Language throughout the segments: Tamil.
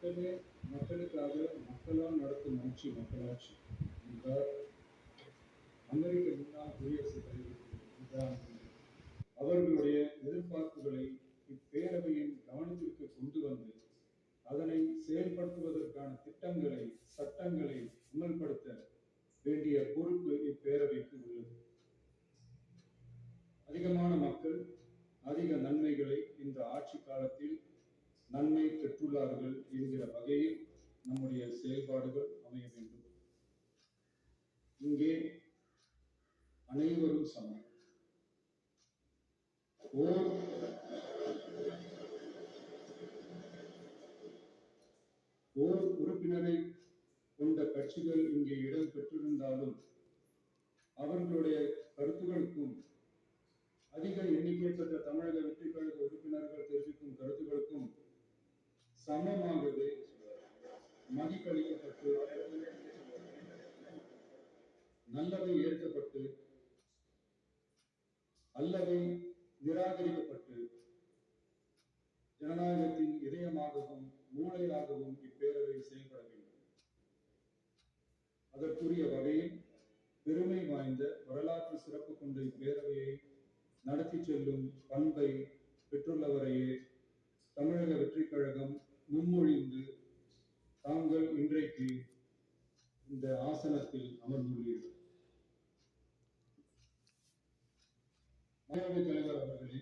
மக்களே மக்களுக்காக மக்களால் நடத்தும் ஆட்சி மக்களாட்சி என்றார் அமெரிக்க முன்னாள் குடியரசுத் தலைவர். அவர்களுடைய எதிர்பார்ப்புகளை இப்பேரவையின் கவனத்திற்கு கொண்டு வந்து அதனை செயல்படுத்துவதற்கான திட்டங்களை சட்டங்களை அமல்படுத்த வேண்டிய பொறுப்பு இப்பேரவைக்கு உள்ளது. அதிகமான மக்கள் அதிக நன்மைகளை இந்த ஆட்சி காலத்தில் நன்மை பெற்றுள்ளார்கள் என்கிற வகையில் நம்முடைய செயல்பாடுகள் அமைய வேண்டும். இங்கே அனைவரும் சமம். ஓர் உறுப்பினரை கொண்ட கட்சிகள் இங்கே இடம் பெற்றிருந்தாலும் அவர்களுடைய கருத்துக்களுக்கும் அதிக எண்ணிக்கை பெற்ற தமிழக வெற்றி கழக உறுப்பினர்கள் தெரிவிக்கும் கருத்துக்களுக்கும் சமமாகவே மதிப்பளிக்கப்பட்டு நல்லவை ஏற்கப்பட்டு அல்லவை நிராகரிக்கப்பட்டு ஜனநாயகத்தின் இதயமாகவும் மூளையாகவும் இப்பேரவை செயல்பட வேண்டும். அதற்குரிய வகையில் பெருமை வாய்ந்த வரலாற்று சிறப்பு கொண்ட இப்பேரவையை நடத்தி செல்லும் பண்பை பெற்றுள்ளவரையே தமிழக வெற்றி கழகம் முன்மொழிந்து தாங்கள் இன்றைக்கு இந்த ஆசனத்தில் அமர்ந்துள்ளீர்கள். பேரவைத் தலைவர் அவர்களே,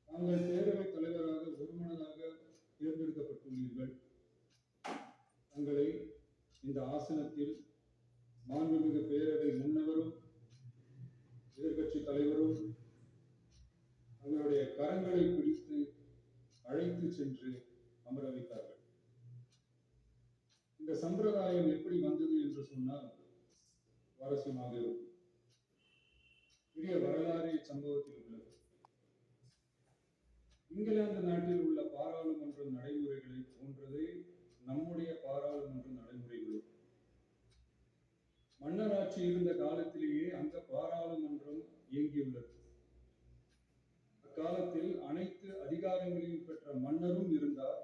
தாங்கள் பேரவைத் தலைவராக ஒருமனதாக தேர்ந்தெடுக்கப்பட்டுள்ளீர்கள். தங்களை இந்த ஆசனத்தில் மாண்புமிகு பேரவை முன்னவரும் எதிர்கட்சி தலைவரும் தங்களுடைய கரங்களை பிடித்து அழைத்து சென்று அமர வைத்தார்கள். இந்த சம்பிரதாயம் எப்படி வந்தது என்று சொன்னால் சுவாரஸ்யமாக இருக்கும். பெரிய வரலாறு சம்பவத்தில் உள்ளது. இங்கிலாந்து நாட்டில் உள்ள பாராளுமன்ற நடைமுறைகளை போன்றதே நம்முடைய பாராளுமன்ற நடைமுறைகளும். மன்னராட்சி இருந்த காலத்திலேயே அந்த பாராளுமன்றம் இயங்கியுள்ளது. அக்காலத்தில் அனைத்து அதிகாரங்களையும் பெற்ற மன்னரும் இருந்தார்,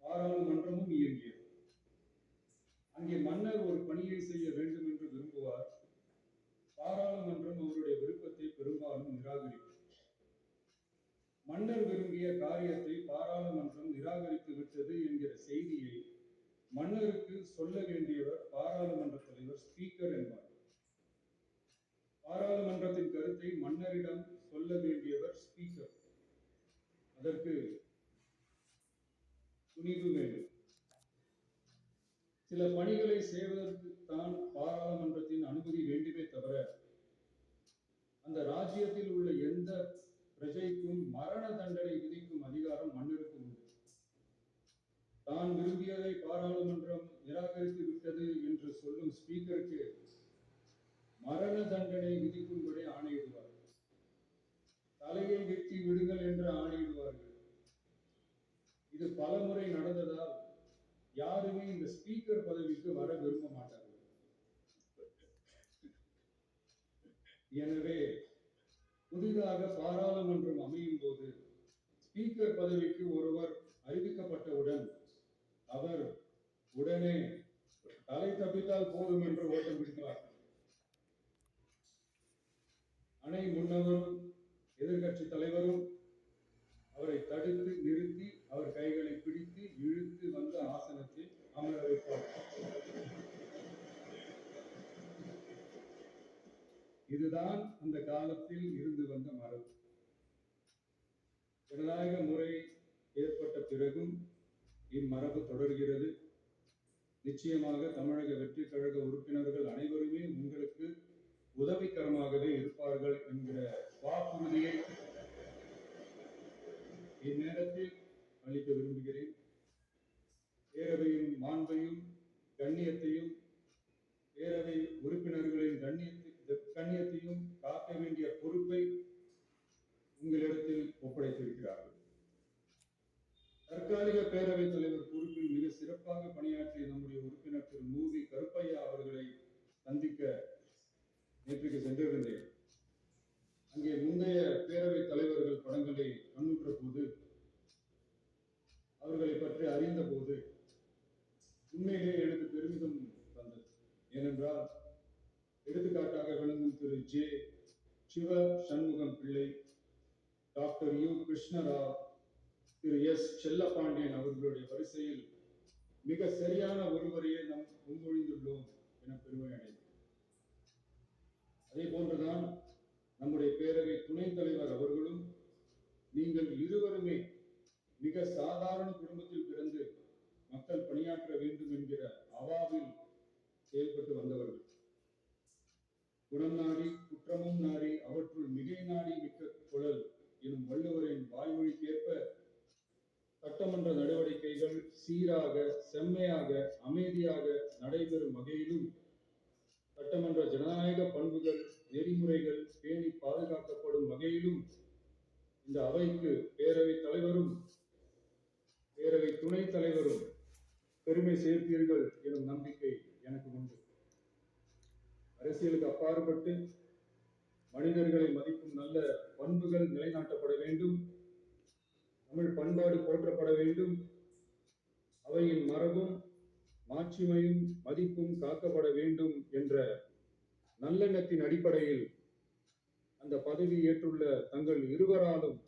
பாராளுமன்றமும் இயங்கியது. அங்கே மன்னர் ஒரு பணியை செய்ய வேண்டும் என்று விரும்புவார், பாராளுமன்றம் அவருடைய விருப்பத்தை பெரும்பாலும் நிராகரிக்கும். மன்னர் விரும்பிய காரியத்தை பாராளுமன்றம் நிராகரித்து விட்டது என்கிற செய்தியை மன்னருக்கு சொல்ல வேண்டியவர் பாராளுமன்ற தலைவர், ஸ்பீக்கர் என்பார். பாராளுமன்றத்தின் கருத்தை மன்னரிடம் சொல்ல வேண்டியவர் ஸ்பீக்கர். அதற்கு துணிவு வேண்டும். சில பணிகளை செய்வதற்கு தான் பாராளுமன்றத்தின் அனுமதி வேண்டுமே தவிர அந்த ராஜ்யத்தில் உள்ள எந்த பிரஜைக்கும் மரண தண்டனை விதிக்கும் அதிகாரம் மன்னருக்கு உண்டு. தான் விரும்பியதை பாராளுமன்றம் நிராகரித்து விட்டது என்று சொல்லும் ஸ்பீக்கருக்கு மரண தண்டனை விதிக்கும்படி ஆணையிடுவார்கள். தலையை வெட்டி விடுங்கள் என்று ஆணையிடுவார்கள். இது பலமுறை நடந்ததால் யாருமே இந்த ஸ்பீக்கர் பதவிக்கு வர விரும்ப மாட்டார்கள். எனவே புதிதாக பாராளுமன்றம் அமையும் போது ஸ்பீக்கர் பதவிக்கு ஒருவர் அறிவிக்கப்பட்டவுடன் அவர் உடனே தலை தப்பித்தால் போதும் என்று ஓட்டம் பிடிக்கிறார். அணை முன்னவரும் எதிர்கட்சி தலைவரும் அவரை தடுத்து நிறுத்தி அவர் கைகளை பிடித்து இழுத்து வந்து ஆசனத்தில் அமர வைப்பார். இதுதான் அந்த காலத்தில் இருந்து வந்த மரபு. ஜனநாயக முறை ஏற்பட்ட பிறகும் இம்மரபு தொடர்கிறது. நிச்சயமாக தமிழக வெற்றி கழக உறுப்பினர்கள் அனைவருமே உங்களுக்கு உதவிகரமாகவே இருப்பார்கள் என்கிற வாக்குறுதியை இந்நேரத்தில் அளிக்க விரும்புகிறேன். பேரவையின் மாண்பையும் கண்ணியத்தையும் பேரவை உறுப்பினர்களின் கண்ணியத்தையும் காக்க வேண்டிய பொறுப்பை உங்களிடத்தில் ஒப்படைத்திருக்கிறார்கள். தற்காலிக பேரவைத் தலைவர் பொறுப்பில் மிக சிறப்பாக பணியாற்றிய நம்முடைய உறுப்பினர் திரு மூவி கருப்பையா அவர்களை சந்திக்க நேற்றுக்கு சென்றிருந்தேன். அங்கே முந்தைய பேரவைத் தலைவர்கள் படங்களை கண்ணுற்ற போது அவர்களை சிவ சண்முகம் பிள்ளை, டாக்டர் யு கிருஷ்ணராவ், திரு எஸ் செல்லப்பாண்டியன் அவர்களுடைய வரிசையில் மிக சரியான ஒருவரையே நாம் முன்மொழிந்துள்ளோம் என பெருமை அடைகிறேன். அதே போன்றுதான் நம்முடைய பேரவை துணைத் தலைவர் அவர்களும் நீங்கள் இருவருமே மிக சாதாரண குடும்பத்தில் பிறந்து மக்கள் பணியாற்ற வேண்டும் என்கிற அவாவில் செயல்பட்டு வந்தவர்கள். குணம் நாடி குற்றமும் நாடி அவற்றுள் மிகை நாடி மிக்க குழல் எனும் வள்ளுவரின் வாய்மொழிக்கேற்ப சட்டமன்ற நடவடிக்கைகள் சீராக, செம்மையாக, அமைதியாக நடைபெறும் வகையிலும் சட்டமன்ற ஜனநாயக பண்புகள், நெறிமுறைகள் பேணி பாதுகாக்கப்படும் வகையிலும் இந்த அவைக்கு பேரவைத் தலைவரும் பேரவை துணைத் தலைவரும் பெருமை சேர்ப்பீர்கள் எனும் நம்பிக்கை எனக்கு உண்டு. அரசியலுக்கு அப்பாற்பட்டு மனிதர்களை மதிக்கும் நல்ல பண்புகள் நிலைநாட்டப்பட வேண்டும். தமிழ் பண்பாடு போற்றப்பட வேண்டும். அவையின் மரபும் மாட்சிமையும் மதிப்பும் காக்கப்பட வேண்டும் என்ற நல்லெண்ணத்தின் அடிப்படையில் அந்த பதவி ஏற்றுள்ள தங்கள் இருவராலும்